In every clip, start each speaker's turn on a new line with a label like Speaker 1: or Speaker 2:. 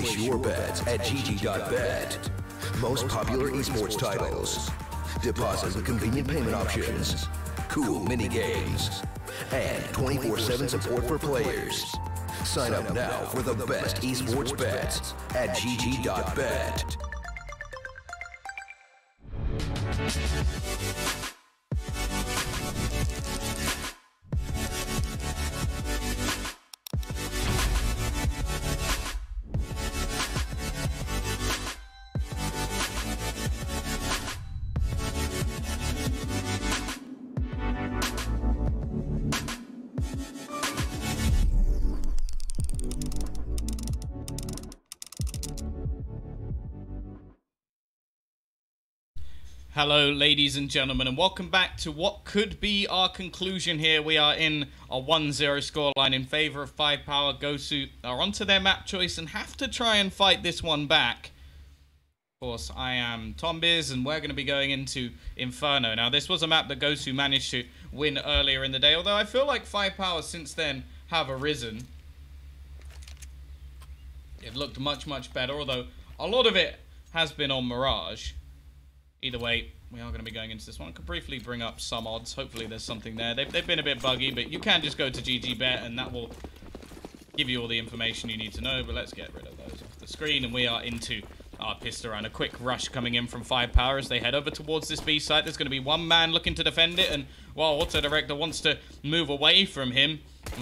Speaker 1: Place your bets at gg.bet. Most popular esports titles. Deposit with convenient payment options. Cool mini games. And 24/7 support for players. Sign up now for the best esports bets at gg.bet.
Speaker 2: Hello ladies and gentlemen, and welcome back to what could be our conclusion here. We are in a 1-0 scoreline in favour of 5POWER. GOSU are onto their map choice and have to try and fight this one back. Of course, I am Tombiz, and we're going to be going into Inferno. Now, this was a map that GOSU managed to win earlier in the day, although I feel like 5POWER since then have arisen. It looked much, much better, although a lot of it has been on Mirage. Either way, we are going to be going into this one. I could briefly bring up some odds. Hopefully there's something there. They've been a bit buggy, but you can just go to GGBet and that will give you all the information you need to know. But let's get rid of those off the screen, and we are into our pistol round. A quick rush coming in from 5POWER as they head over towards this B site. There's going to be one man looking to defend it, and while Auto Director wants to move away from him,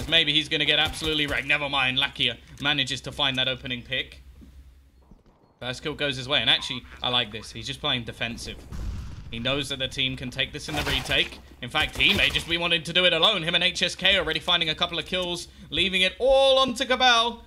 Speaker 2: maybe he's going to get absolutely wrecked. Never mind, Lakia manages to find that opening pick. First kill goes his way, and actually, I like this. He's just playing defensive. He knows that the team can take this in the retake. In fact, he may just be wanting to do it alone. Him and HSK already finding a couple of kills, leaving it all onto Cabal.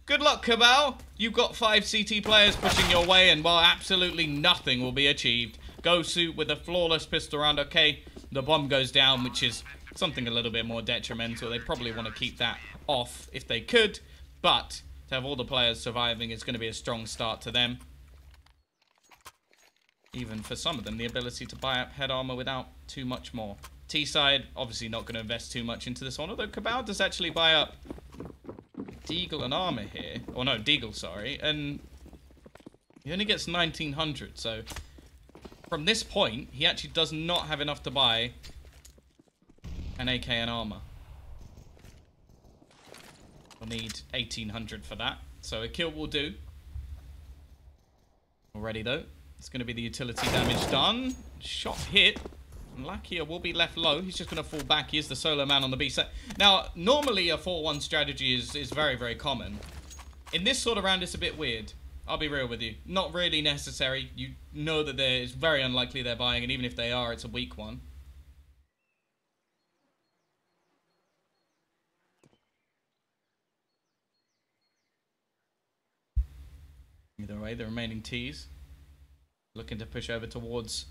Speaker 2: Good luck, Cabal. You've got 5 CT players pushing your way, and well, absolutely nothing will be achieved. GOSU with a flawless pistol round. Okay, the bomb goes down, which is something a little bit more detrimental. They probably want to keep that off if they could, but to have all the players surviving is going to be a strong start to them. Even for some of them, the ability to buy up head armor without too much more. T-side, obviously not going to invest too much into this one, although Cabal does actually buy up Deagle and armor here. Or no, Deagle, sorry. And he only gets 1900, so from this point, he actually does not have enough to buy an AK and armor. We'll need 1800 for that, so a kill will do. Already though, it's going to be the utility damage done. Shot hit. And Lakia will be left low. He's just going to fall back. He is the solo man on the B set. Now, normally a 4-1 strategy is very, very common. In this sort of round, it's a bit weird. I'll be real with you. Not really necessary. You know that it's very unlikely they're buying, and even if they are, it's a weak one. Either way, the remaining T's looking to push over towards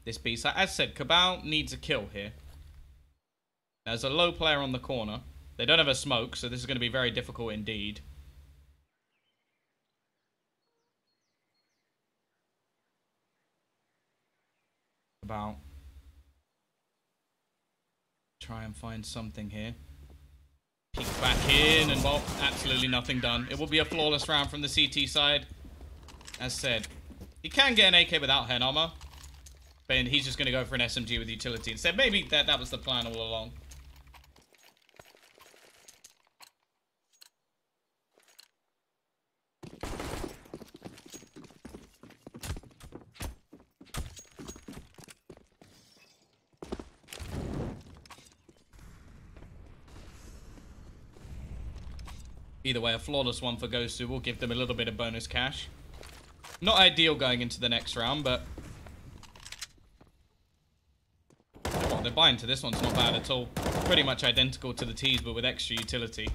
Speaker 2: this B site. As said, Cabal needs a kill here. There's a low player on the corner. They don't have a smoke, so this is going to be very difficult indeed. Cabal try and find something here. Peek back in, and well, absolutely nothing done. It will be a flawless round from the CT side. As said, he can get an AK without head armor, but he's just going to go for an SMG with utility instead. Maybe that was the plan all along. Either way, a flawless one for GOSU will give them a little bit of bonus cash. Not ideal going into the next round, but what they're buying to this one's not bad at all. Pretty much identical to the T's, but with extra utility.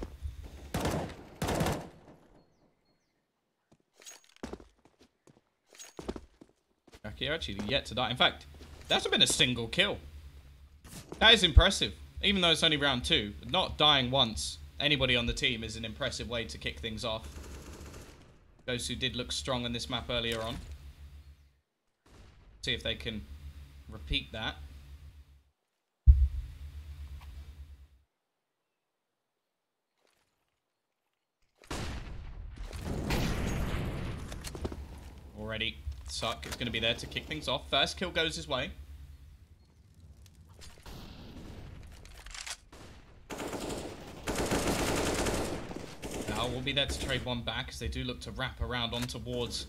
Speaker 2: Jackie actually yet to die. In fact, that's been a single kill. That is impressive, even though it's only round 2. Not dying once. Anybody on the team is an impressive way to kick things off. GOSU did look strong on this map earlier on. See if they can repeat that. already. Suck is going to be there to kick things off. First kill goes his way. Now we'll be there to trade one back as they do look to wrap around on towards...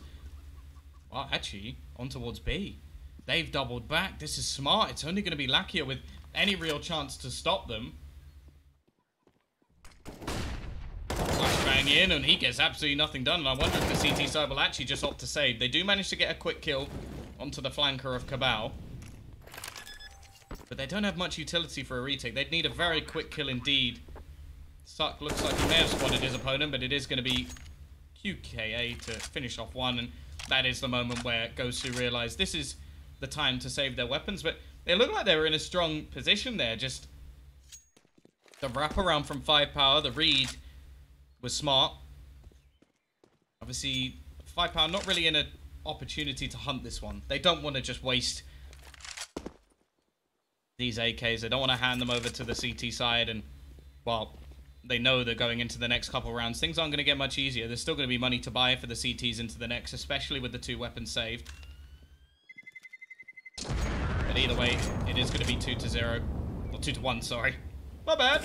Speaker 2: Well, actually, on towards B. They've doubled back. This is smart. It's only going to be Lakia with any real chance to stop them. Flashbang in, and he gets absolutely nothing done. And I wonder if the CT side will actually just opt to save. They do manage to get a quick kill onto the flanker of Cabal. But they don't have much utility for a retake. They'd need a very quick kill indeed. Suck looks like he may have spotted his opponent, but it is going to be QKA to finish off one. And that is the moment where GOSU realize this is the time to save their weapons. But they look like they were in a strong position there. Just the wraparound from 5POWER, the read was smart. Obviously, 5POWER not really in an opportunity to hunt this one. They don't want to just waste these AKs. They don't want to hand them over to the CT side. And, well, they know they're going into the next couple rounds. Things aren't going to get much easier. There's still going to be money to buy for the CTs into the next, especially with the 2 weapons saved. But either way, it is going to be 2-0. Or 2-1, sorry. My bad.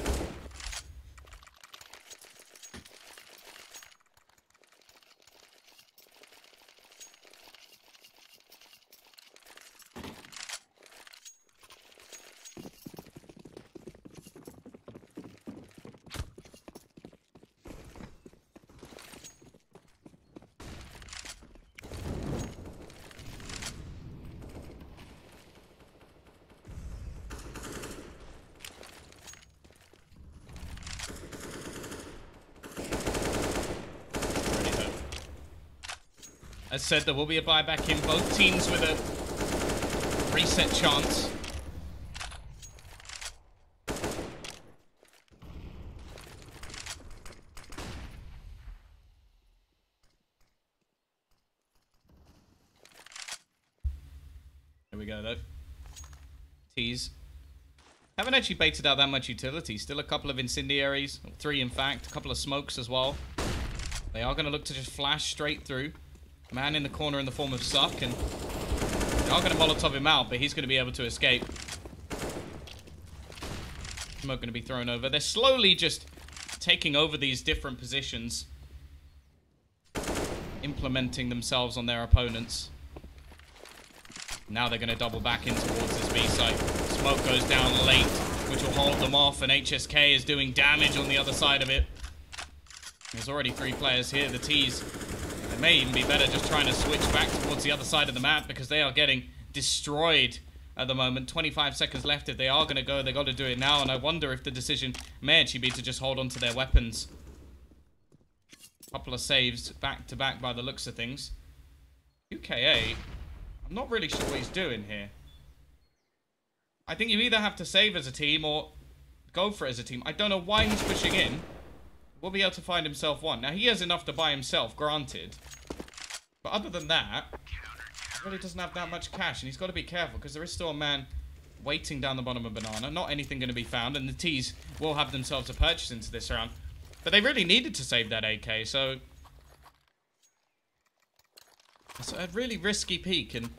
Speaker 2: As said, there will be a buyback in both teams with a reset chance. Here we go, though. Tease. Haven't actually baited out that much utility. Still a couple of incendiaries. 3, in fact. A couple of smokes as well. They are going to look to just flash straight through. Man in the corner in the form of Suck, and they are going to Molotov him out, but he's going to be able to escape. Smoke going to be thrown over. They're slowly just taking over these different positions, implementing themselves on their opponents. Now they're going to double back in towards this B site. Smoke goes down late, which will hold them off, and HSK is doing damage on the other side of it. There's already 3 players here. The T's, it may even be better just trying to switch back towards the other side of the map because they are getting destroyed at the moment. 25 seconds left. If they are going to go, they got to do it now. And I wonder if the decision may actually be to just hold on to their weapons. Couple of saves back to back by the looks of things. UKA, I'm not really sure what he's doing here. I think you either have to save as a team or go for it as a team. I don't know why he's pushing in. Will be able to find himself one. Now, he has enough to buy himself, granted. But other than that, he really doesn't have that much cash. And he's got to be careful because there is still a man waiting down the bottom of Banana. Not anything going to be found. And the T's will have themselves a purchase into this round. But they really needed to save that AK. So it's a really risky peak and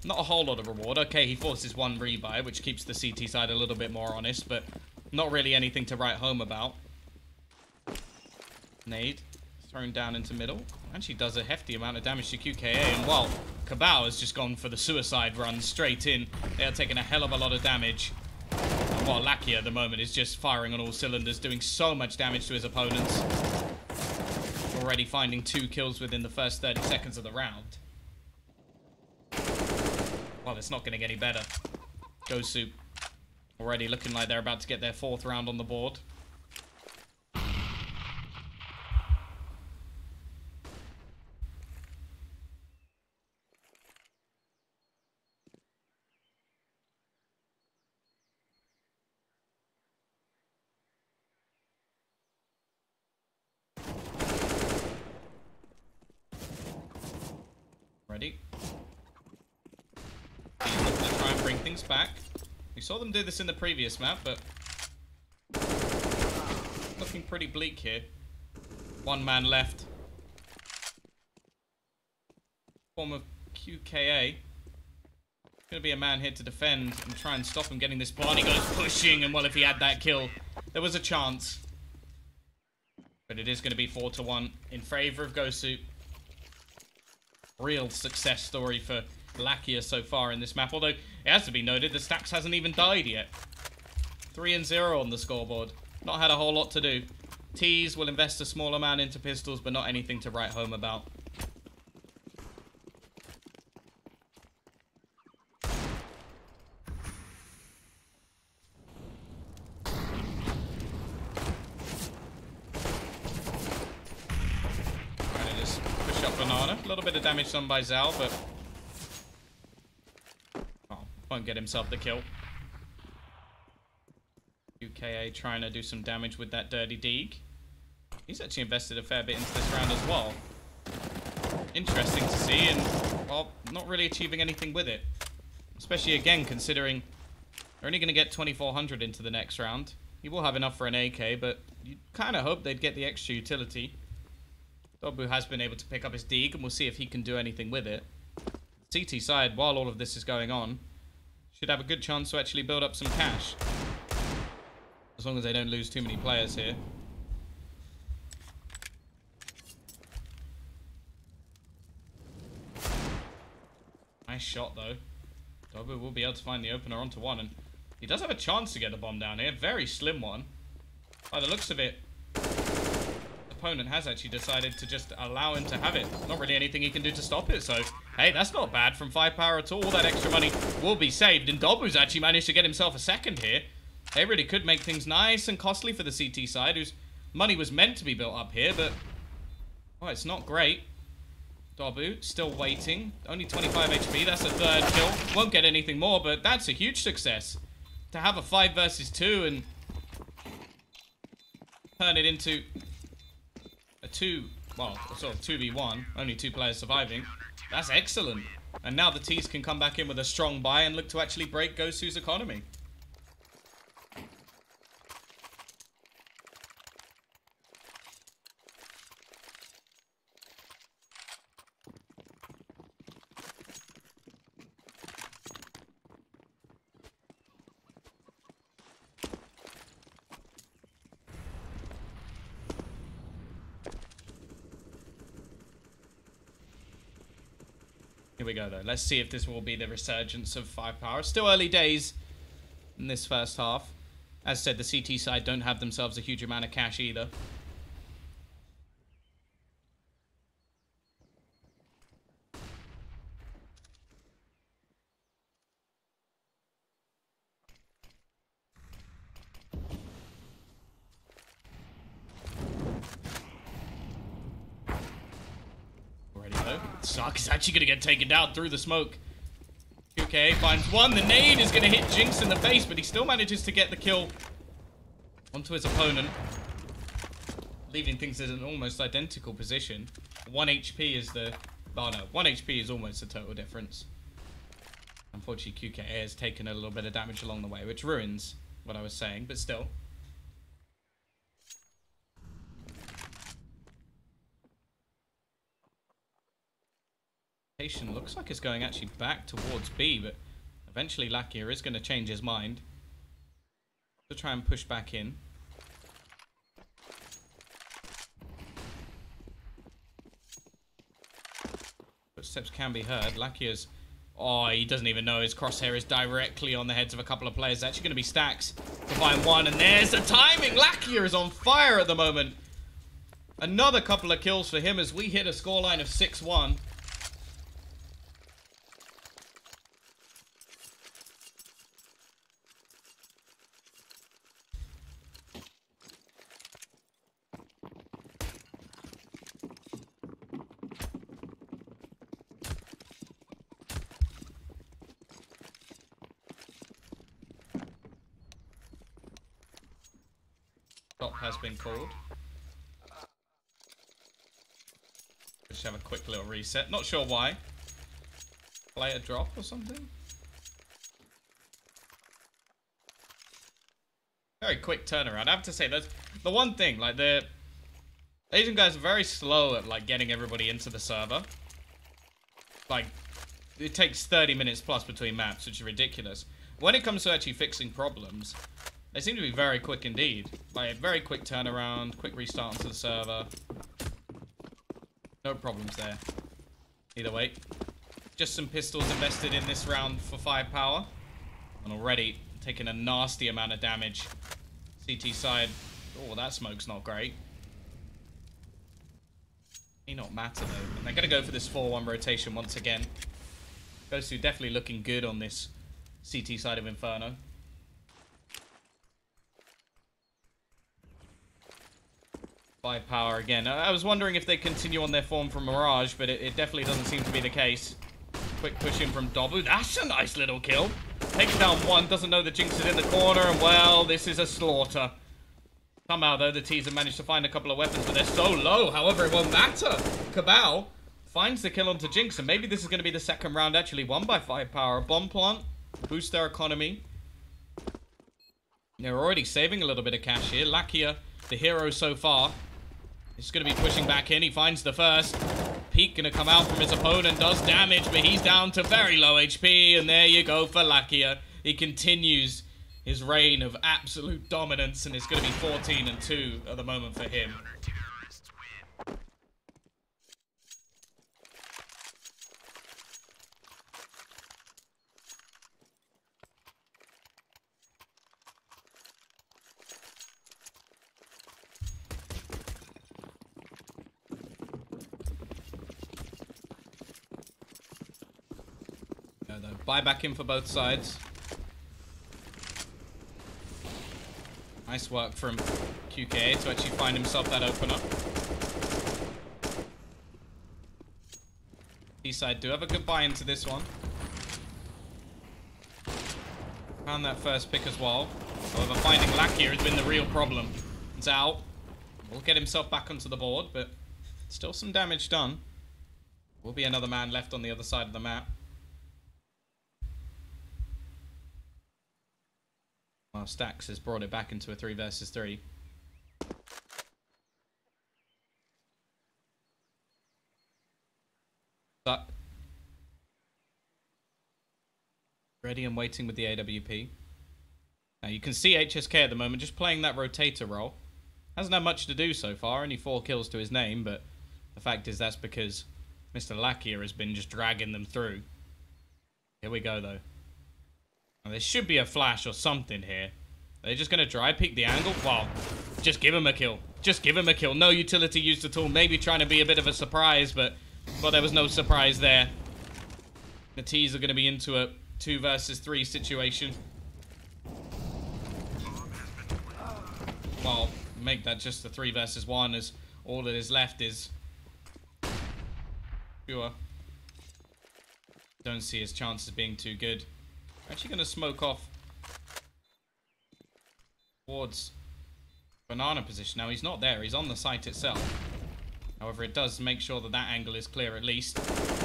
Speaker 2: not a whole lot of reward. Okay, he forces 1 rebuy, which keeps the CT side a little bit more honest. But not really anything to write home about. Nade thrown down into middle. Actually does a hefty amount of damage to QKA. And while Cabal has just gone for the suicide run straight in, they are taking a hell of a lot of damage. And while Lakia at the moment is just firing on all cylinders, doing so much damage to his opponents. Already finding 2 kills within the first 30 seconds of the round. Well, it's not going to get any better. GOSU already looking like they're about to get their 4th round on the board. Ready? He's looking to try and bring things back. We saw them do this in the previous map, but looking pretty bleak here. 1 man left. form of QKA. Gonna be a man here to defend and try and stop him getting this body. Goes pushing, and well, if he had that kill, there was a chance. But it is going to be 4-1 in favor of GOSU. Real success story for Lakia so far in this map. Although, it has to be noted, the Stax hasn't even died yet. 3-0 on the scoreboard. Not had a whole lot to do. Tees will invest a small amount into pistols, but not anything to write home about. A little bit of damage done by Zal, but won't get himself the kill. UKA trying to do some damage with that dirty Deeg. He's actually invested a fair bit into this round as well. Interesting to see, and well, not really achieving anything with it. Especially again, considering they're only going to get 2400 into the next round. He will have enough for an AK, but you kind of hope they'd get the extra utility. Dobu has been able to pick up his Deeg, and we'll see if he can do anything with it. CT side, while all of this is going on, should have a good chance to actually build up some cash. As long as they don't lose too many players here. Nice shot, though. Dobu will be able to find the opener onto one, and he does have a chance to get the bomb down here. Very slim one. By the looks of it, opponent has actually decided to just allow him to have it. Not really anything he can do to stop it, so hey, that's not bad from 5POWER at all. All that extra money will be saved, and Dobu's actually managed to get himself a second here. They really could make things nice and costly for the CT side, whose money was meant to be built up here, but well, it's not great. Dobu still waiting, only 25 HP. That's a third kill. Won't get anything more, but that's a huge success to have a 5 versus 2 and turn it into a 2, well, sort of 2v1, only 2 players surviving. That's excellent. And now the T's can come back in with a strong buy and look to actually break GOSU's economy. Here we go, though. Let's see if this will be the resurgence of 5POWER. Still early days in this first half. As said, the CT side don't have themselves a huge amount of cash either. Sark is actually going to get taken down through the smoke. QK finds one. The nade is going to hit Jinx in the face, but he still manages to get the kill onto his opponent, leaving things in an almost identical position. 1 HP is the... Oh no, 1 HP is almost the total difference. Unfortunately, QK has taken a little bit of damage along the way, which ruins what I was saying, but still. Looks like it's going actually back towards B, but eventually Lakia is going to change his mind to try and push back in. Footsteps can be heard. Lakia's... Oh, he doesn't even know his crosshair is directly on the heads of a couple of players. It's actually going to be Stacks to find one, and there's the timing! Lakia is on fire at the moment. Another couple of kills for him as we hit a scoreline of 6-1. Stop has been called. Just have a quick little reset. Not sure why. Player drop or something? Very quick turnaround. I have to say, that's the one thing. Like, the Asian guys are very slow at, like, getting everybody into the server. like, it takes 30 minutes plus between maps, which is ridiculous. When it comes to actually fixing problems, they seem to be very quick indeed. Like, very quick turnaround, quick restart onto the server. No problems there. Either way, just some pistols invested in this round for 5POWER. And already taking a nasty amount of damage. CT side. Oh, that smoke's not great. May not matter though. And they're going to go for this 4-1 rotation once again. GOSU definitely looking good on this CT side of Inferno. 5POWER again. I was wondering if they continue on their form from Mirage, but it definitely doesn't seem to be the case. Quick push in from Dobu. That's a nice little kill. Takes down one, doesn't know the Jinx is in the corner, and well, this is a slaughter. Somehow, though, the T's have managed to find a couple of weapons, but they're so low. However, it won't matter. Cabal finds the kill onto Jinx, and maybe this is going to be the second round actually won by 5POWER. Bomb plant, boost their economy. They're already saving a little bit of cash here. Lakia, the hero so far, is going to be pushing back in. He finds the first. Peak going to come out from his opponent, does damage, but he's down to very low HP, and there you go for Lakia. He continues his reign of absolute dominance, and it's going to be 14-2 at the moment for him. Buy back in for both sides. Nice work from QK to actually find himself that opener. T-side do have a good buy into this one. Found that first pick as well. However, finding Lakia has been the real problem. It's out. Will get himself back onto the board, but still some damage done. Will be another man left on the other side of the map. Well, Stax has brought it back into a 3 versus 3. But ready and waiting with the AWP. Now you can see HSK at the moment just playing that rotator role. Hasn't had much to do so far, only 4 kills to his name, but the fact is that's because Mr. Lakia has been just dragging them through. Here we go though. Now, there should be a flash or something here. They're just going to dry peek the angle. Well, just give him a kill. Just give him a kill. No utility used at all. Maybe trying to be a bit of a surprise, but well, there was no surprise there. The T's are going to be into a 2 versus 3 situation. Well, make that just a 3 versus 1 as all that is left is pure. Don't see his chances being too good. Actually going to smoke off towards banana position. Now he's not there, he's on the site itself. However, it does make sure that that angle is clear at least.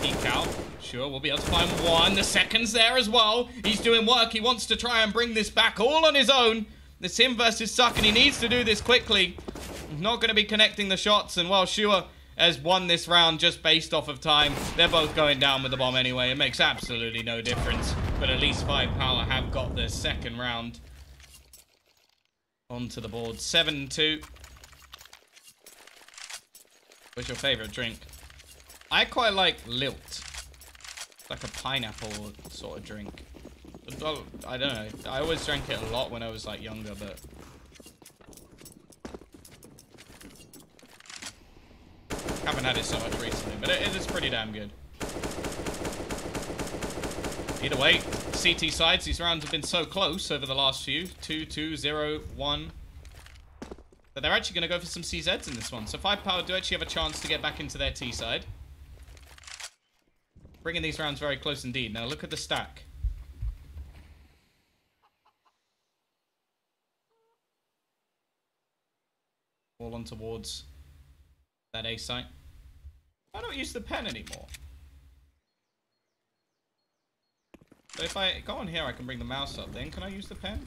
Speaker 2: Peek out. Sure, we'll be able to find one. The second's there as well. He's doing work. He wants to try and bring this back all on his own. It's him versus Suck, and he needs to do this quickly. He's not going to be connecting the shots, and well, Shua has won this round just based off of time. They're both going down with the bomb anyway. It makes absolutely no difference. But at least 5POWER have got the second round onto the board. 7-2. What's your favorite drink? I quite like Lilt. It's like a pineapple sort of drink. I don't know. I always drank it a lot when I was like younger, but haven't had it so much recently. But it is pretty damn good. Either way, CT sides, these rounds have been so close over the last few. 2-2, 0-1. But they're actually going to go for some CZs in this one. So 5POWER do actually have a chance to get back into their T side. Bringing these rounds very close indeed. Now look at the stack. All on towards that A site. I don't use the pen anymore. But if I go on here, I can bring the mouse up then. Can I use the pen?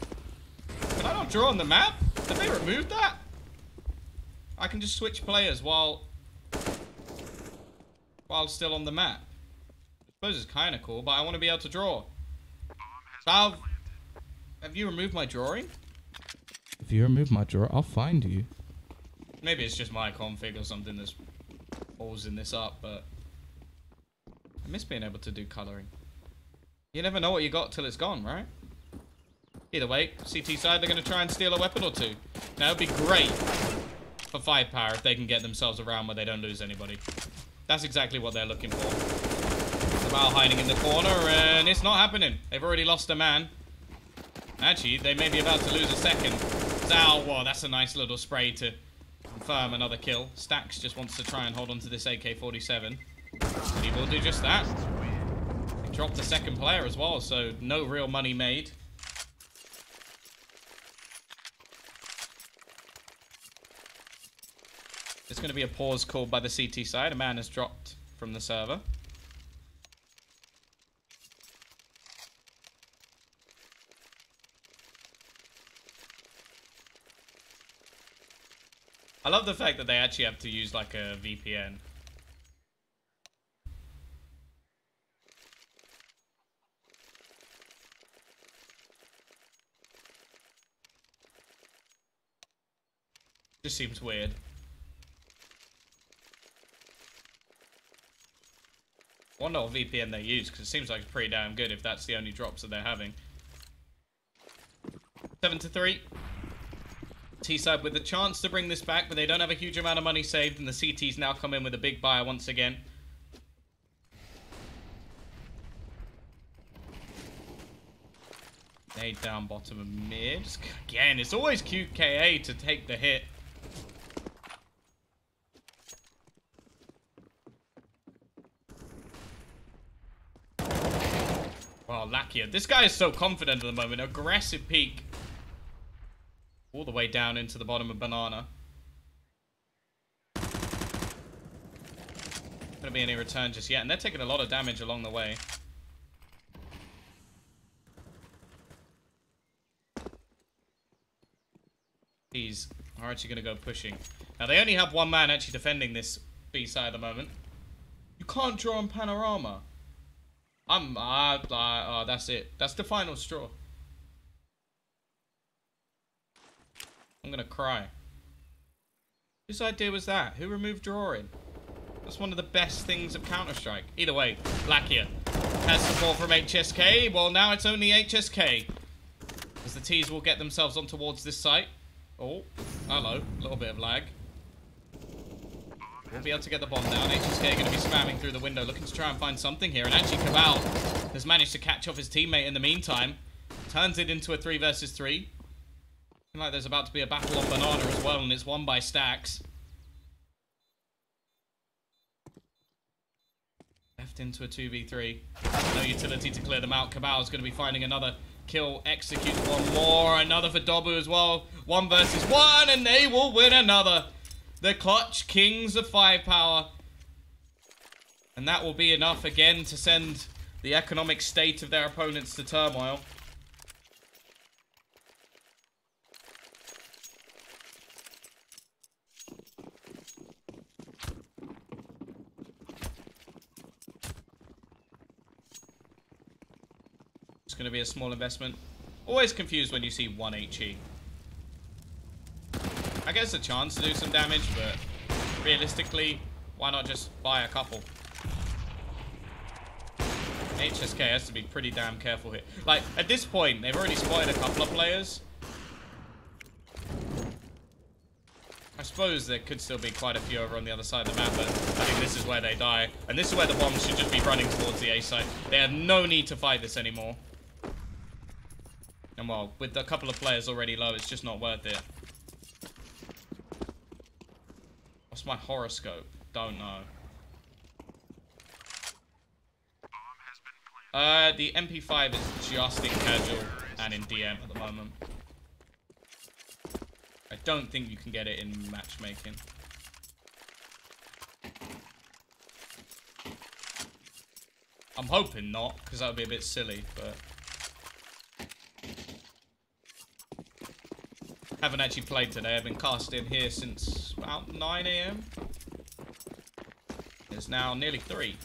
Speaker 2: Can I not draw on the map? Did they remove that? I can just switch players while still on the map. suppose it's kind of cool, but I want to be able to draw. Valve, have you removed my drawing? If you remove my drawer, I'll find you. Maybe it's just my config or something that's pausing this up, but I miss being able to do colouring. You never know what you got till it's gone, right? Either way, CT side, they're going to try and steal a weapon or two. Now, it would be great for 5POWER if they can get themselves around where they don't lose anybody. That's exactly what they're looking for. It's about hiding in the corner, and it's not happening. They've already lost a man. Actually, they may be about to lose a second. Oh, well, that's a nice little spray to confirm another kill. Stax just wants to try and hold on to this AK-47. And he will do just that. He dropped the second player as well, so no real money made. It's going to be a pause called by the CT side. A man has dropped from the server. I love the fact that they actually have to use like a VPN. Just seems weird. I wonder what VPN they use, because it seems like it's pretty damn good if that's the only drops that they're having. 7-3. T-side with the chance to bring this back, but they don't have a huge amount of money saved, and the CTs now come in with a big buyer once again. Nade down bottom of mid. Again, it's always QKA to take the hit. Wow, Lakia. This guy is so confident at the moment. Aggressive peek. All the way down into the bottom of banana. Not gonna be any return just yet, and they're taking a lot of damage along the way. These are actually gonna go pushing. Now they only have one man actually defending this B side at the moment. You can't draw on panorama. That's it. That's the final straw. I'm gonna cry. Whose idea was that? Who removed drawing? That's one of the best things of Counter-Strike. Either way, Lakia has support from HSK. Well, now it's only HSK. As the T's will get themselves on towards this site. Oh, hello. A little bit of lag. We'll be able to get the bomb down. HSK are going to be spamming through the window, looking to try and find something here. And actually, Cabal has managed to catch off his teammate in the meantime. Turns it into a 3 versus 3. Looking like there's about to be a battle on banana as well, and it's won by Stax. Left into a 2v3. No utility to clear them out. Cabal is going to be finding another kill. Executes one more. Another for Dobu as well. 1 versus 1, and they will win another. The Clutch Kings of 5POWER. And that will be enough again to send the economic state of their opponents to turmoil. It's going to be a small investment. Always confused when you see 1 HE. I guess a chance to do some damage, but realistically, why not just buy a couple? HSK has to be pretty damn careful here. Like, at this point, they've already spotted a couple of players. I suppose there could still be quite a few over on the other side of the map, but I think this is where they die. And this is where the bombs should just be running towards the A site. They have no need to fight this anymore. And well, with a couple of players already low, it's just not worth it. What's my horoscope? Don't know. The MP5 is just in casual and in DM at the moment. I don't think you can get it in matchmaking. I'm hoping not, because that would be a bit silly, but haven't actually played today. I've been cast in here since about 9 AM. It's now nearly 3.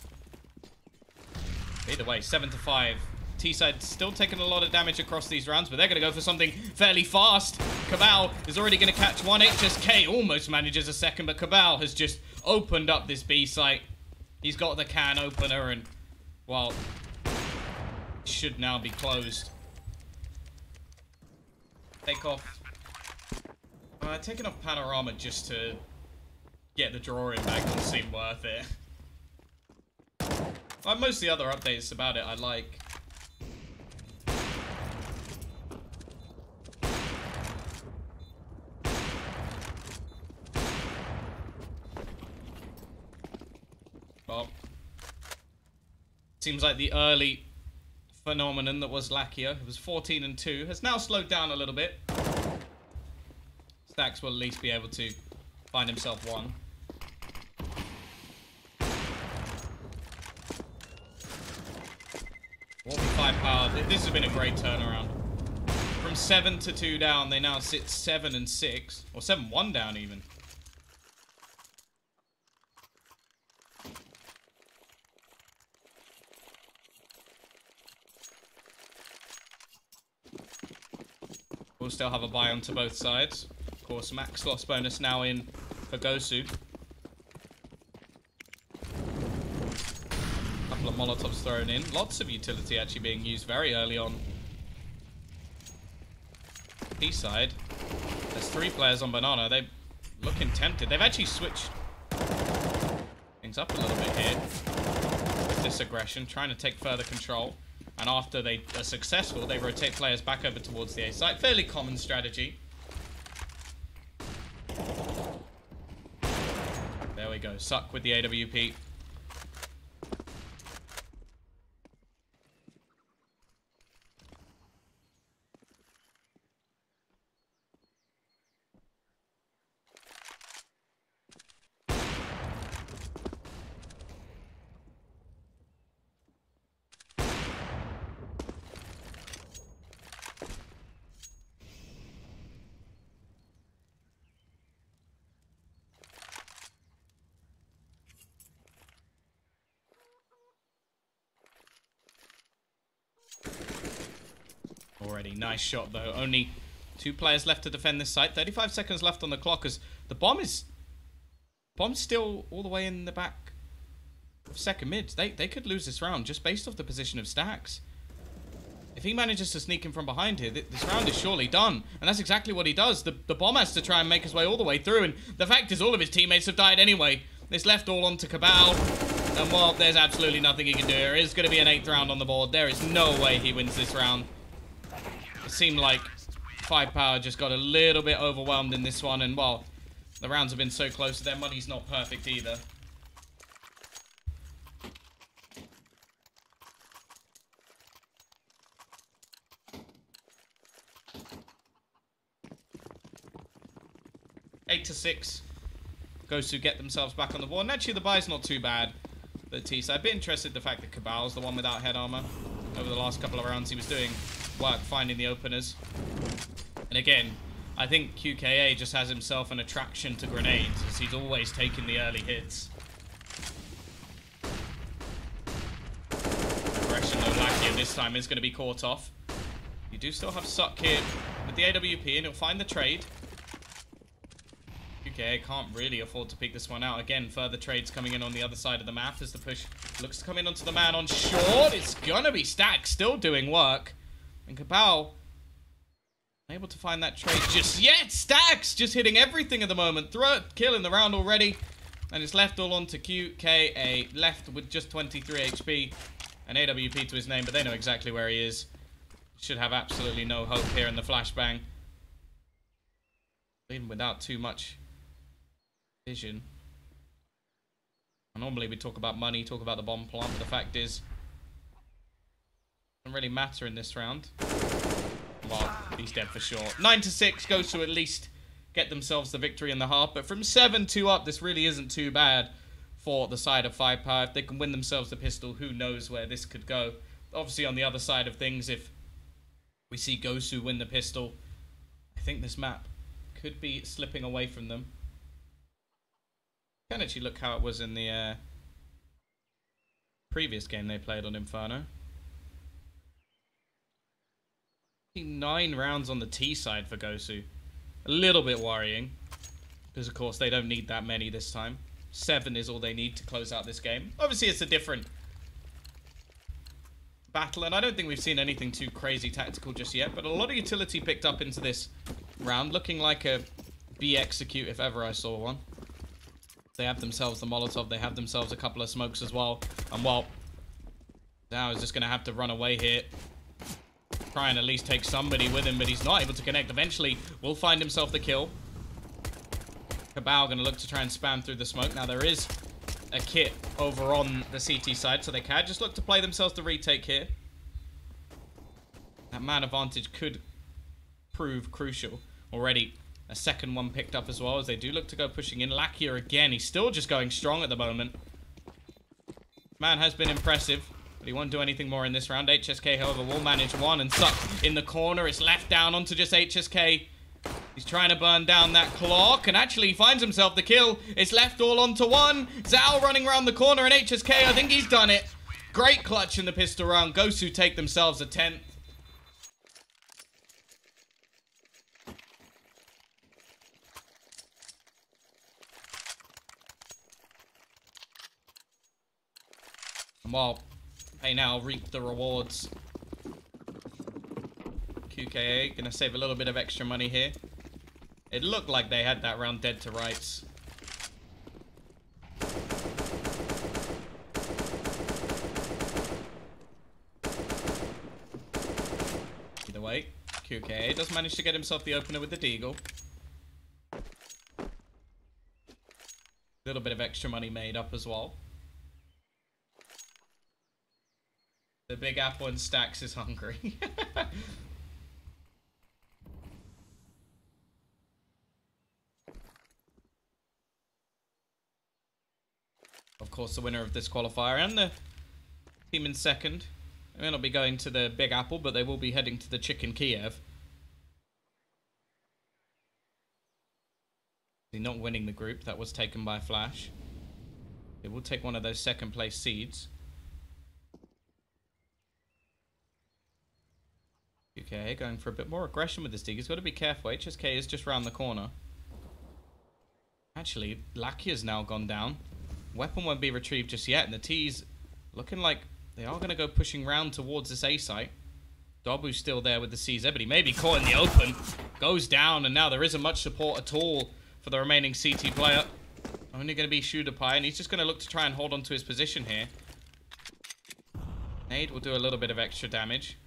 Speaker 2: Either way, 7-5. T-side still taking a lot of damage across these rounds, but they're going to go for something fairly fast. Cabal is already going to catch one. HSK almost manages a second, but Cabal has just opened up this B site. He's got the can opener, and, well, should now be closed. Take off. Taking off Panorama just to get the drawing back doesn't seem worth it. Like most of the other updates about it, I like. Well, seems like the early phenomenon that was Lakia, who was 14-2, has now slowed down a little bit. Stax will at least be able to find himself one. What 5POWER? This has been a great turnaround. From 7-2 down, they now sit 7-6, or 7-1 down even. We'll still have a buy onto both sides. Of course, max loss bonus now in for GOSU. Couple of Molotovs thrown in. Lots of utility actually being used very early on. T-side. There's 3 players on Banana. They're looking tempted. They've actually switched things up a little bit here. With this aggression, trying to take further control. And after they are successful, they rotate players back over towards the A site. Fairly common strategy. There we go. Suck with the AWP. Already, nice shot though. Only 2 players left to defend this site. 35 seconds left on the clock as the bomb's still all the way in the back of second mid. They could lose this round just based off the position of Stax. If he manages to sneak in from behind here, this round is surely done. And that's exactly what he does. The bomb has to try and make his way all the way through. And the fact is all of his teammates have died anyway. It's left all onto Cabal. And well, there's absolutely nothing he can do. There is going to be an 8th round on the board. There is no way he wins this round. It seemed like 5POWER just got a little bit overwhelmed in this one. And well, the rounds have been so close. Their money's not perfect either. Eight to 6. GOSU get themselves back on the board. And actually, the buy's not too bad. The T-side. A bit interested in the fact that Cabal's the one without head armor. Over the last couple of rounds, he was doing work finding the openers. And again, I think QKA just has himself an attraction to grenades, as he's always taking the early hits. Aggression, though, Lakia this time is going to be caught off. You do still have Suck here with the AWP, and he'll find the trade. QKA can't really afford to pick this one out. Again, further trades coming in on the other side of the map as the push looks to come in onto the man on short. It's going to be Stax still doing work. And Cabal able to find that trade just yet. Stax just hitting everything at the moment. Throw it, kill in the round already. And it's left all on to QKA. Left with just 23 HP. An AWP to his name, but they know exactly where he is. Should have absolutely no hope here in the flashbang. Even without too much vision. Normally we talk about money, talk about the bomb plant, but the fact is, doesn't really matter in this round. Well, he's dead for sure. 9 to 6 goes to at least get themselves the victory in the half, but from 7-2 up, this really isn't too bad for the side of 5POWER. If they can win themselves the pistol, who knows where this could go. Obviously, on the other side of things, if we see GOSU win the pistol, I think this map could be slipping away from them. Can actually look how it was in the previous game they played on Inferno. 9 rounds on the T side for GOSU. A little bit worrying, because of course they don't need that many this time. 7 is all they need to close out this game. Obviously it's a different battle, and I don't think we've seen anything too crazy tactical just yet, but a lot of utility picked up into this round, looking like a B execute if ever I saw one. They have themselves the Molotov, they have themselves a couple of smokes as well, and well, now is just going to have to run away here. Try and at least take somebody with him, but he's not able to connect. Eventually, will find himself the kill. 5POWER going to look to try and spam through the smoke. Now, there is a kit over on the CT side, so they can just look to play themselves the retake here. That man advantage could prove crucial. Already, a second one picked up as well, as they do look to go pushing in. Lakia again, he's still just going strong at the moment. Man has been impressive, but he won't do anything more in this round. HSK, however, will manage one and stuck in the corner. It's left down onto just HSK. He's trying to burn down that clock, and actually he finds himself the kill. It's left all onto one. Zhao running around the corner, and HSK, I think he's done it. Great clutch in the pistol round. GOSU take themselves a 10th. And while they now reap the rewards, QKA gonna save a little bit of extra money here. It looked like they had that round dead to rights. Either way, QKA does manage to get himself the opener with the deagle. A little bit of extra money made up as well. The Big Apple and Stacks is hungry. Of course, the winner of this qualifier and the team in second. They may not be going to the Big Apple, but they will be heading to the Chicken Kiev. They're not winning the group. That was taken by Flash. They will take one of those second place seeds. Okay, going for a bit more aggression with this dig. He's got to be careful. HSK is just round the corner. Actually, Lakia's now gone down. Weapon won't be retrieved just yet, and the T's looking like they are going to go pushing round towards this A site. Dobu's still there with the CZ, but he may be caught in the open. Goes down, and now there isn't much support at all for the remaining CT player. Only going to be ShooterPie, and he's just going to look to try and hold on to his position here. Nade will do a little bit of extra damage.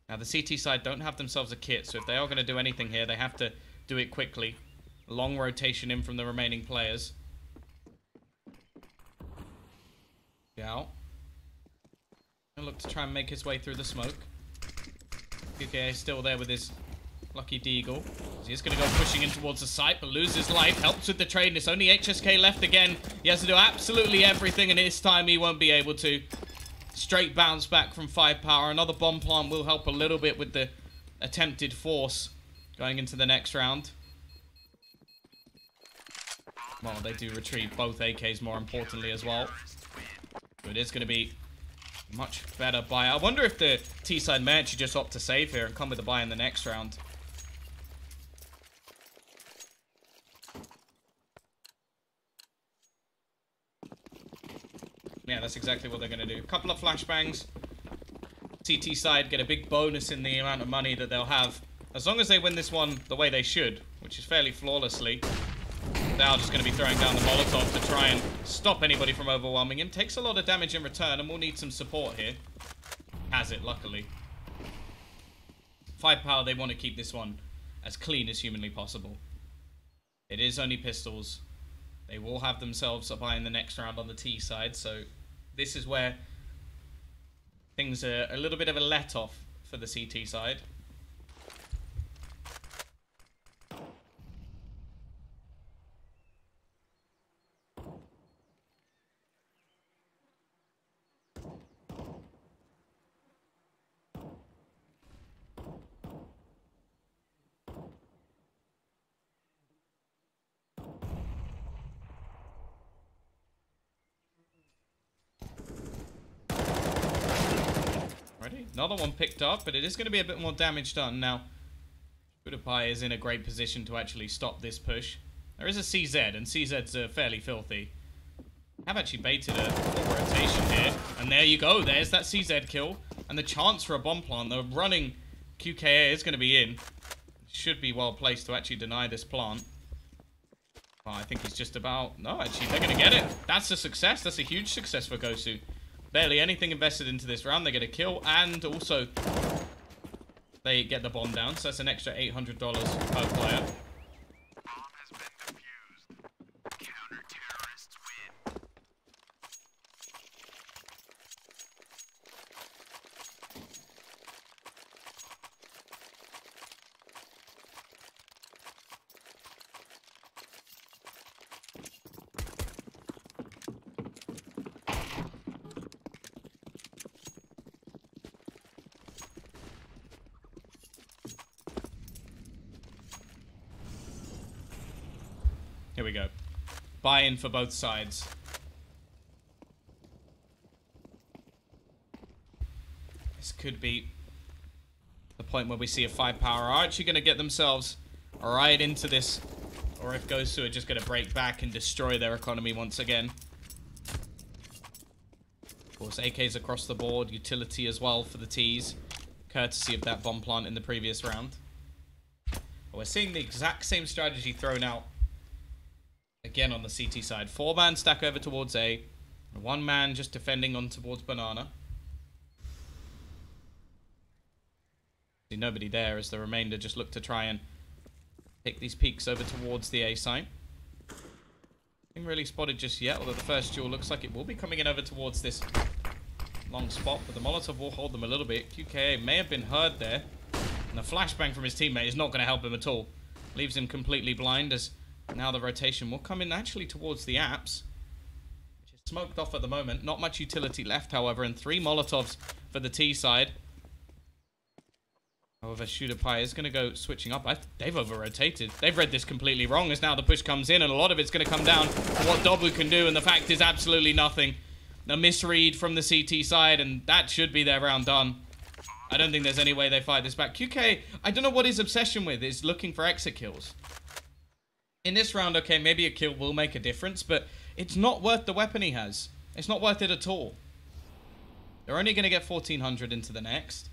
Speaker 2: Now, the CT side don't have themselves a kit, so if they are going to do anything here, they have to do it quickly. Long rotation in from the remaining players. Out. He'll look to try and make his way through the smoke. QKA still there with his lucky deagle. He's going to go pushing in towards the site, but loses life. Helps with the trade, and it's only HSK left again. He has to do absolutely everything, and this time he won't be able to. Straight bounce back from 5POWER. Another bomb plant will help a little bit with the attempted force going into the next round. Well, they do retrieve both AKs more importantly as well. So it is going to be much better buy. I wonder if the T-side may actually just opt to save here and come with a buy in the next round. Yeah, that's exactly what they're going to do. A couple of flashbangs. CT side get a big bonus in the amount of money that they'll have. As long as they win this one the way they should, which is fairly flawlessly. They're just going to be throwing down the Molotov to try and stop anybody from overwhelming him. Takes a lot of damage in return, and we'll need some support here. Has it, luckily. 5POWER, they want to keep this one as clean as humanly possible. It is only pistols. They will have themselves a buy in the next round on the T side, so this is where things are a little bit of a let-off for the CT side. Another one picked up, but it is going to be a bit more damage done. Now, POWER is in a great position to actually stop this push. There is a CZ, and CZ's fairly filthy. Have actually baited a full rotation here. And there you go. There's that CZ kill. And the chance for a bomb plant. The running QKA is going to be in. Should be well placed to actually deny this plant. Oh, I think he's just about... No, actually, they're going to get it. That's a success. That's a huge success for GOSU. Barely anything invested into this round. They get a kill. And also, they get the bomb down. So that's an extra $800 per player. Here we go. Buy-in for both sides. This could be the point where we see a 5POWER are actually going to get themselves right into this. Or if GOSU are just going to break back and destroy their economy once again. Of course, AKs across the board. Utility as well for the Ts. Courtesy of that bomb plant in the previous round. But we're seeing the exact same strategy thrown out. Again on the CT side. 4-man stack over towards A. 1 man just defending on towards Banana. See nobody there as the remainder just look to try and pick these peaks over towards the A site. Nothing really spotted just yet, although the first duel looks like it will be coming in over towards this long spot. But the Molotov will hold them a little bit. QKA may have been heard there. And the flashbang from his teammate is not going to help him at all. Leaves him completely blind as... Now the rotation will come in actually towards the apps, which is smoked off at the moment. Not much utility left, however, and 3 Molotovs for the T side. However, POWER is going to go switching up. They've over-rotated. They've read this completely wrong as now the push comes in, and a lot of it's going to come down to what Dobu can do, and the fact is absolutely nothing. A misread from the CT side, and that should be their round done. I don't think there's any way they fight this back. QK, I don't know what his obsession with is looking for exit kills. In this round, okay, maybe a kill will make a difference, but it's not worth the weapon he has. It's not worth it at all. They're only going to get 1,400 into the next.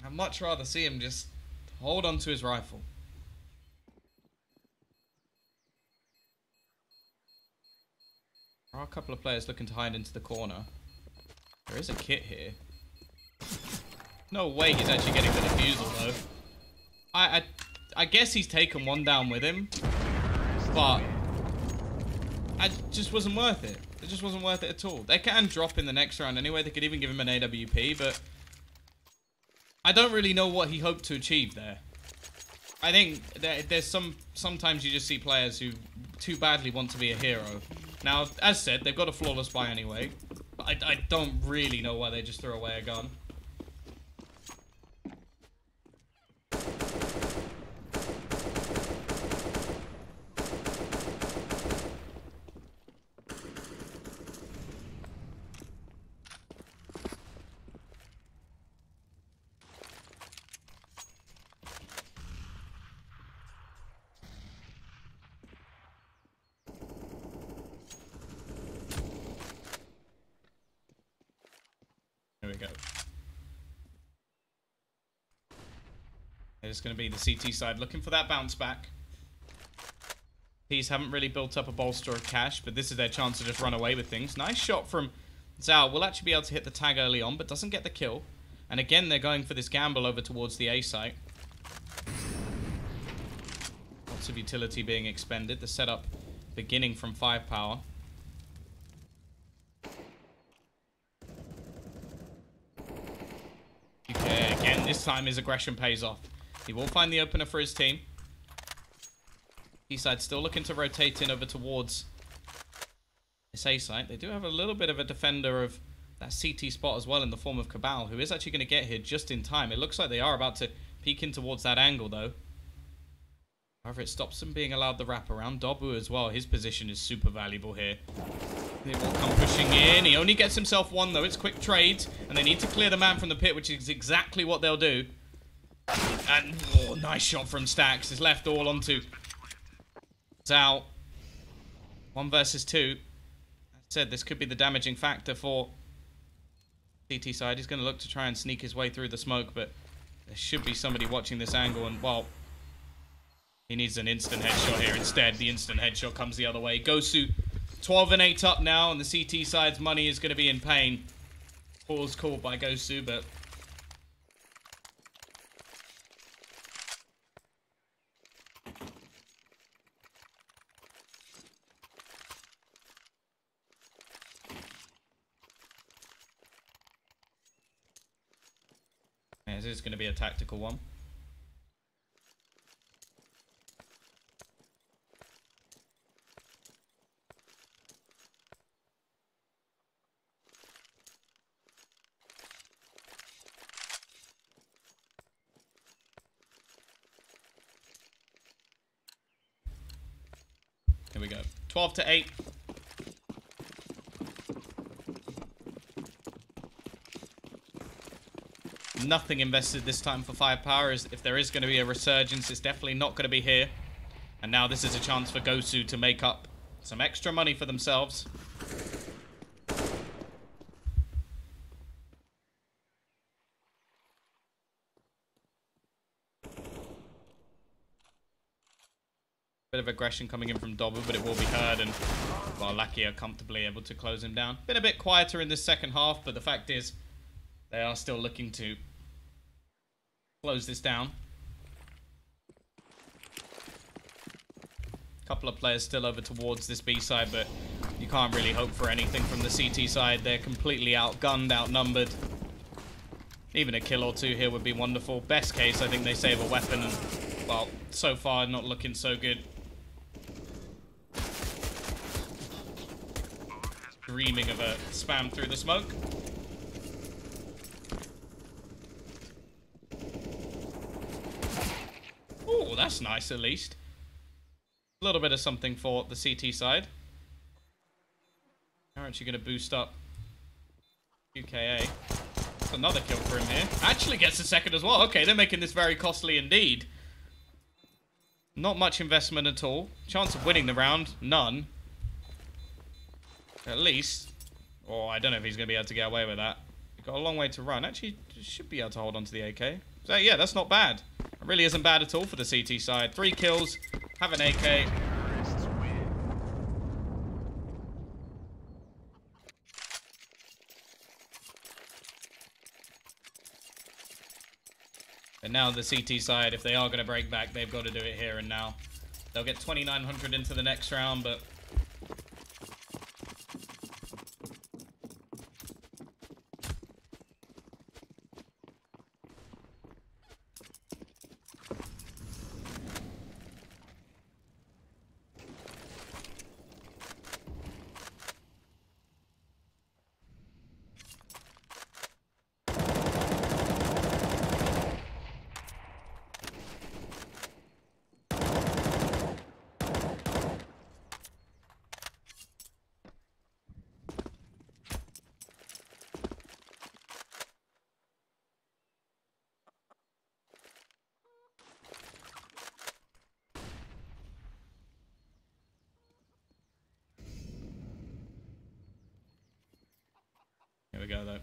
Speaker 2: I'd much rather see him just hold on to his rifle. There are a couple of players looking to hide into the corner. There is a kit here. No way he's actually getting the defusal, though. I guess he's taken 1 down with him. But... it just wasn't worth it. It just wasn't worth it at all. They can drop in the next round anyway. They could even give him an AWP, but... I don't really know what he hoped to achieve there. I think there's sometimes you just see players who too badly want to be a hero. Now, as said, they've got a flawless buy anyway. But I don't really know why they just threw away a gun. Here we go. It's going to be the CT side looking for that bounce back. These haven't really built up a bolster of cash, but this is their chance to just run away with things. Nice shot from Zhao. Will actually be able to hit the tag early on, but doesn't get the kill. And again, they're going for this gamble over towards the A site. Lots of utility being expended. The setup beginning from 5POWER. Okay, again, this time his aggression pays off. He will find the opener for his team. T-side still looking to rotate in over towards this A site. They do have a little bit of a defender of that CT spot as well in the form of Cabal, who is actually going to get here just in time. It looks like they are about to peek in towards that angle, though. However, it stops them being allowed the wraparound. Dobu as well, his position is super valuable here. They will come pushing in. He only gets himself one, though. It's quick trades, and they need to clear the man from the pit, which is exactly what they'll do. And, oh, nice shot from Stax. It's left all onto Zhao. 1 versus 2. As I said, this could be the damaging factor for CT side. He's going to look to try and sneak his way through the smoke, but there should be somebody watching this angle, and, well, he needs an instant headshot here. Instead, the instant headshot comes the other way. GOSU 12 and 8 up now, and the CT side's money is going to be in pain. Pause called by GOSU, but yeah, this is going to be a tactical one. Here we go. 12 to 8. Nothing invested this time for 5POWER. If there is going to be a resurgence, it's definitely not going to be here. And now this is a chance for GOSU to make up some extra money for themselves. Bit of aggression coming in from Dobber, but it will be heard, and, well, Lackey are comfortably able to close him down. Been a bit quieter in this second half, but the fact is, they are still looking to close this down. Couple of players still over towards this B side, but you can't really hope for anything from the CT side. They're completely outgunned, outnumbered. Even a kill or two here would be wonderful. Best case, I think they save a weapon, and, well, so far not looking so good. Dreaming of a spam through the smoke. Oh, that's nice at least. A little bit of something for the CT side. They're actually going to boost up UKA. That's another kill for him here. Actually gets a second as well. Okay, they're making this very costly indeed. Not much investment at all. Chance of winning the round, none. At least. Oh, I don't know if he's going to be able to get away with that. He's got a long way to run. Actually, should be able to hold on to the AK. So, yeah, that's not bad. It really isn't bad at all for the CT side. 3 kills, have an AK. And now the CT side, if they are going to break back, they've got to do it here and now. They'll get 2,900 into the next round, but here we go, though.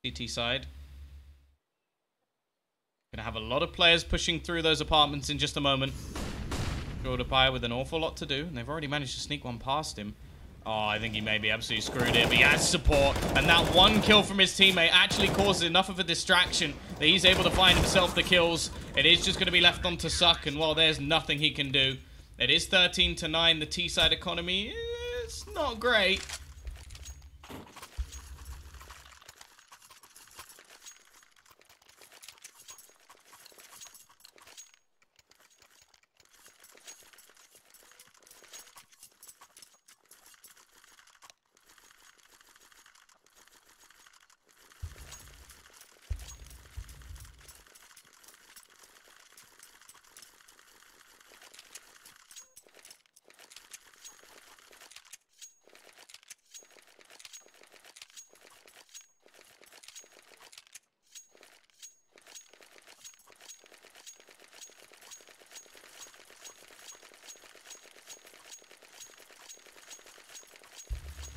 Speaker 2: CT side. Gonna have a lot of players pushing through those apartments in just a moment. GOSU with an awful lot to do, and they've already managed to sneak one past him. Oh, I think he may be absolutely screwed here, but he has support, and that one kill from his teammate actually causes enough of a distraction that he's able to find himself the kills. It is just going to be left on to Suck, and, well, there's nothing he can do. It is 13 to 9. The T-side economy, it's not great.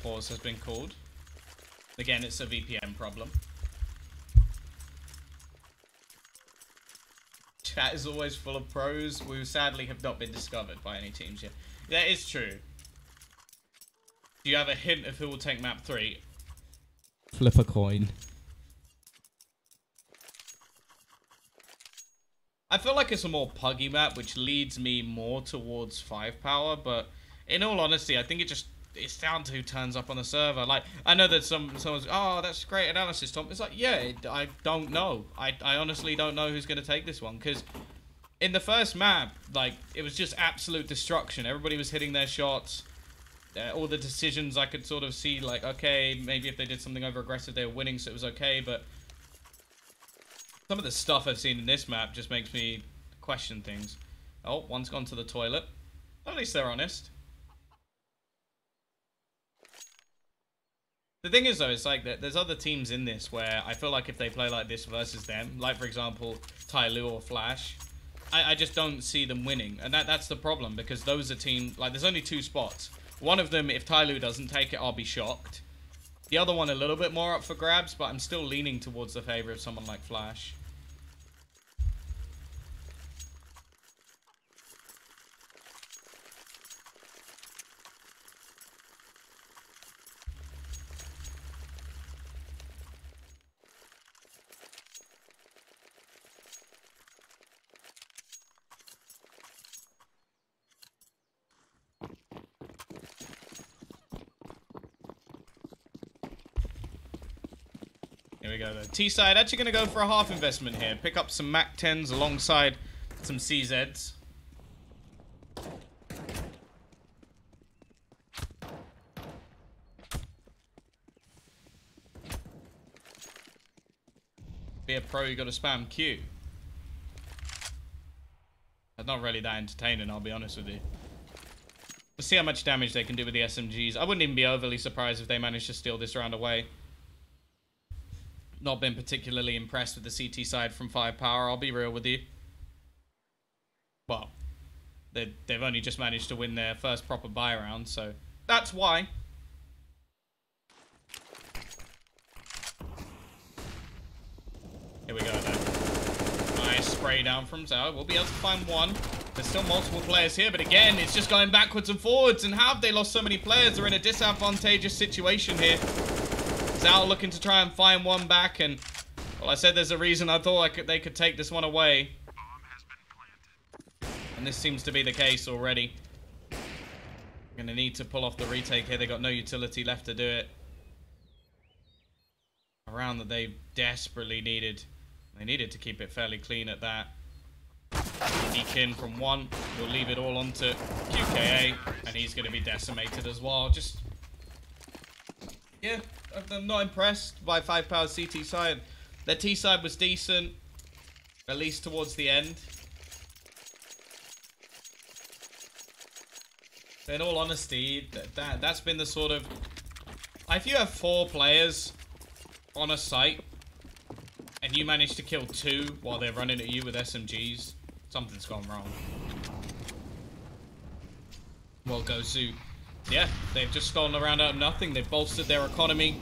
Speaker 2: pause has been called. Again, it's a VPN problem. Chat is always full of pros who sadly have not been discovered by any teams yet. That is true. Do you have a hint of who will take map 3?
Speaker 3: Flip a coin.
Speaker 2: I feel like it's a more puggy map, which leads me more towards 5POWER, but in all honesty, I think it's down to who turns up on the server. Like, I know that someone's, oh, that's great analysis, Tom. It's like, yeah, I don't know. I honestly don't know who's going to take this one, because in the first map, like, it was just absolute destruction. Everybody was hitting their shots. All the decisions I could sort of see, like, okay, maybe if they did something over aggressive, they were winning, so it was okay, but some of the stuff I've seen in this map just makes me question things. Oh, one's gone to the toilet. At least they're honest. The thing is, though, it's like that there's other teams in this where I feel like if they play like this versus them, like, for example, Tyloo or Flash, I just don't see them winning. And that's the problem, because those are teams, like, there's only 2 spots. One of them, if Tyloo doesn't take it, I'll be shocked. The other one a little bit more up for grabs, but I'm still leaning towards the favor of someone like Flash. Here we go, though. T-side actually going to go for a half investment here. Pick up some Mac 10s alongside some CZs. Be a pro, you got to spam Q. That's not really that entertaining, I'll be honest with you. We'll see how much damage they can do with the SMGs. I wouldn't even be overly surprised if they managed to steal this round away. Not been particularly impressed with the CT side from 5POWER, I'll be real with you. Well, they've only just managed to win their first proper buy round, so that's why. Here we go then. Nice spray down from Zhao. We'll be able to find one. There's still multiple players here, but again, it's just going backwards and forwards. And how have they lost so many players? They're in a disadvantageous situation here. Zhao looking to try and find one back, and well, I said there's a reason I thought they could take this one away. And this seems to be the case already. Gonna need to pull off the retake here. They got no utility left to do it. A round that they desperately needed. They needed to keep it fairly clean at that. Sneak in from one. We'll leave it all onto QKA, and he's gonna be decimated as well. Just, yeah, I'm not impressed by 5POWER's CT side. Their T side was decent, at least towards the end. But in all honesty, that's been the sort of... If you have 4 players on a site, and you manage to kill 2 while they're running at you with SMGs, something's gone wrong. Well, GOSU, yeah, they've just stolen a round out of nothing. They've bolstered their economy,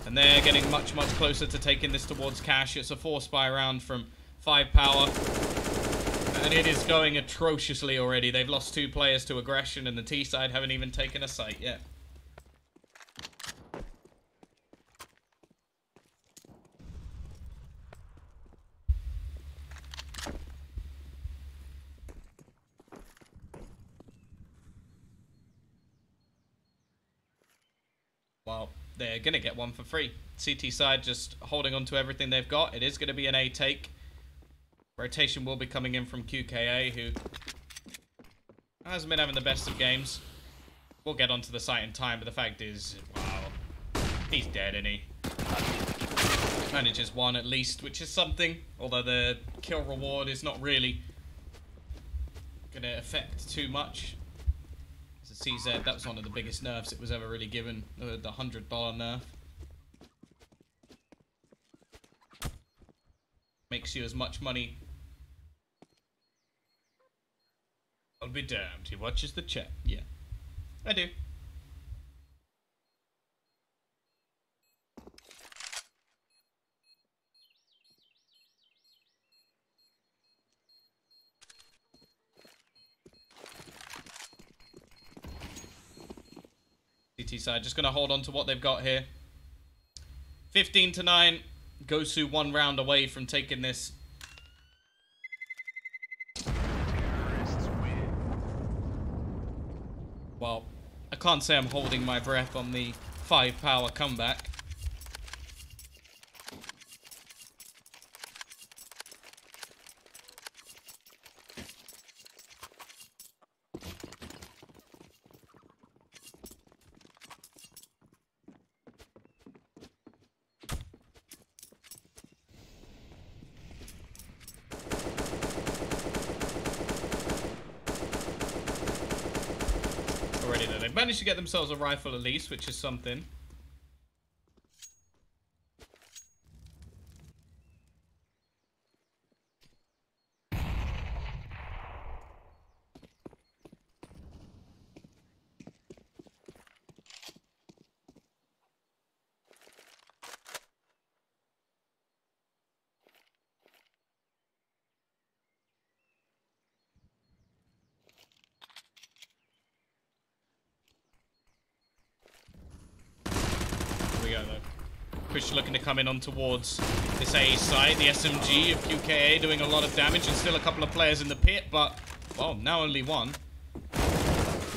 Speaker 2: and they're getting much, much closer to taking this towards cash. It's a 4-spy round from 5POWER, and it is going atrociously already. They've lost 2 players to aggression, and the T side haven't even taken a site yet. Well, they're going to get one for free. CT side just holding on to everything they've got. It is going to be an A take. Rotation will be coming in from QKA, who hasn't been having the best of games. We'll get onto the site in time, but the fact is, wow, he's dead, isn't he? Manages 1 at least, which is something. Although the kill reward is not really going to affect too much. CZ, that was one of the biggest nerfs it was ever really given, the $100 nerf. Makes you as much money. I'll be damned, he watches the chat. Yeah, I do. GT side. Just going to hold on to what they've got here. 15-9. GOSU 1 round away from taking this. Well, I can't say I'm holding my breath on the 5POWER comeback. Already though, they've managed to get themselves a rifle at least, which is something. Push looking to come in on towards this A side. The SMG of QKA doing a lot of damage, and still a couple of players in the pit, but, well, now only one.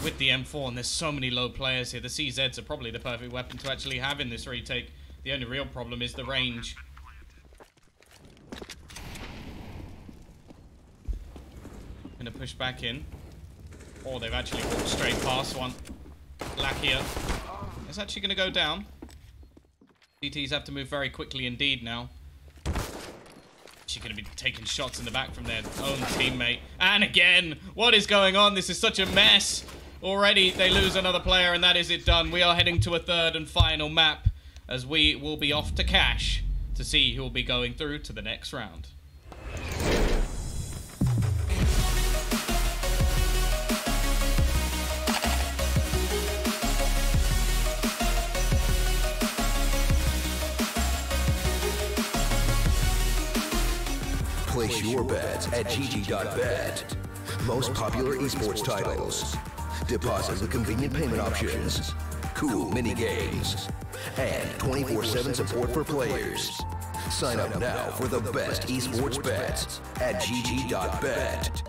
Speaker 2: With the M4, and there's so many low players here. The CZs are probably the perfect weapon to actually have in this retake. The only real problem is the range. Gonna push back in. Oh, they've actually walked straight past one. Lakia is actually gonna go down. DTs have to move very quickly indeed now. She's going to be taking shots in the back from their own teammate. And again, what is going on? This is such a mess. Already, they lose another player, and that is it done. We are heading to a third and final map, as we will be off to Cash to see who will be going through to the next round.
Speaker 1: Place your bets at GG.bet. Most popular esports titles. Deposits with convenient payment options. Cool mini games. And 24/7 support for players. Sign up now for the best esports bets at GG.bet.